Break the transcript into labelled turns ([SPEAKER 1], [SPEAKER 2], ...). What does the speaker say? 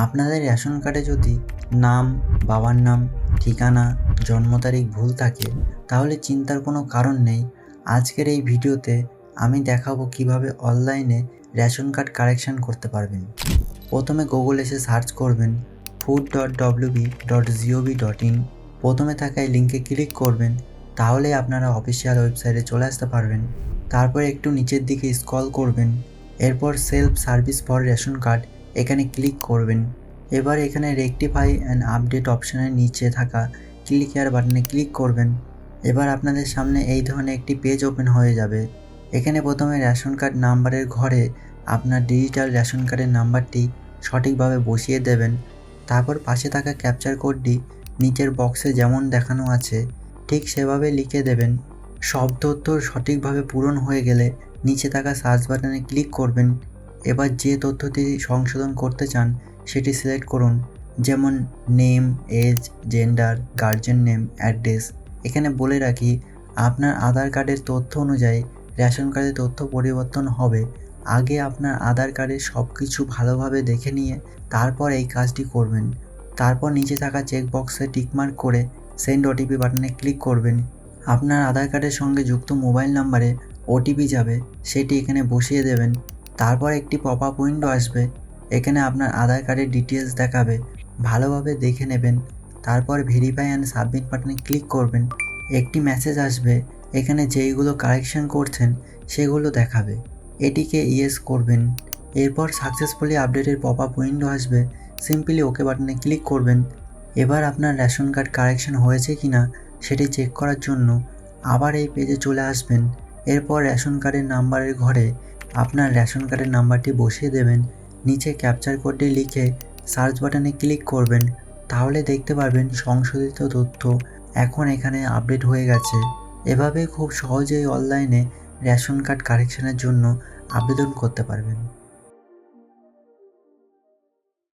[SPEAKER 1] আপনাদের রেশন কার্ডে যদি নাম, বাবার নাম, ঠিকানা, জন্ম তারিখ ভুল থাকে তাহলে চিন্তার কোনো কারণ নেই। আজকের এই ভিডিওতে আমি দেখাবো কিভাবে অনলাইনে রেশন কার্ড কারেকশন করতে পারবেন। প্রথমে গুগল এসে সার্চ করবেন food.wb.gov.in। প্রথমে থাকা এই লিঙ্কে ক্লিক করবেন, তাহলে আপনারা অফিসিয়াল ওয়েবসাইটে চলে আসতে পারবেন। তারপর একটু নিচের দিকে স্ক্রল করবেন, এরপর self service for ration card এখানে ক্লিক করবেন। এবার এখানে রেকটিফাই অ্যান্ড আপডেট অপশানের নিচে থাকা ক্লিক হেয়ার বাটনে ক্লিক করবেন। এবার আপনাদের সামনে এই ধরনের একটি পেজ ওপেন হয়ে যাবে। এখানে প্রথমে রেশন কার্ড নাম্বারের ঘরে আপনার ডিজিটাল রেশন কার্ডের নাম্বারটি সঠিকভাবে বসিয়ে দেবেন। তারপর পাশে থাকা ক্যাপচার কোডটি নিচের বক্সে যেমন দেখানো আছে ঠিক সেভাবে লিখে দেবেন। সব তথ্য সঠিকভাবে পূরণ হয়ে গেলে নিচে থাকা সার্চ বাটনে ক্লিক করবেন। এবার যে তথ্যটি সংশোধন করতে চান সেটি সিলেক্ট করুন, যেমন name, age, gender, guardian name, address. এখানে বলে রাখি, আপনার আধার কার্ডের তথ্য অনুযায়ী রেশন কার্ডের তথ্য পরিবর্তন হবে। আগে আপনার আধার কার্ডের সব কিছু ভালোভাবে দেখে নিয়ে তারপর এই কাজটি করবেন। তারপর নিচে থাকা চেকবক্সে টিকমার্ক করে সেন্ড ওটিপি বাটনে ক্লিক করবেন। আপনার আধার কার্ডের সঙ্গে যুক্ত মোবাইল নাম্বারে ওটিপি যাবে, সেটি এখানে বসিয়ে দেবেন। তারপর একটি পপ আপ উইন্ডো আসবে, এখানে আপনার আধার কার্ডের ডিটেলস দেখাবে, ভালোভাবে দেখে নেবেন। তারপর ভেরিফাই অ্যান্ড সাবমিট বাটনে ক্লিক করবেন। একটি মেসেজ আসবে, এখানে যেইগুলো কারেকশন করছেন সেগুলো দেখাবে, এটিকে ইয়েস করবেন। এরপর সাকসেসফুলি আপডেটের পপ আপ উইন্ডো আসবে, সিম্পলি ওকে বাটনে ক্লিক করবেন। এবার আপনার রেশন কার্ড কারেকশন হয়েছে কিনা সেটি চেক করার জন্য আবার এই পেজে চলে আসবেন। এরপর রেশন কার্ডের নাম্বারের ঘরে আপনার রেশন কার্ডের নাম্বারটি বসিয়ে দেবেন। নিচে ক্যাপচার কোডটি লিখে সার্চ বাটনে ক্লিক করবেন, তাহলে দেখতে পারবেন সংশোধিত তথ্য এখন এখানে আপডেট হয়ে গেছে। এভাবে খুব সহজেই অনলাইনে রেশন কার্ড কারেকশনের জন্য আবেদন করতে পারবেন।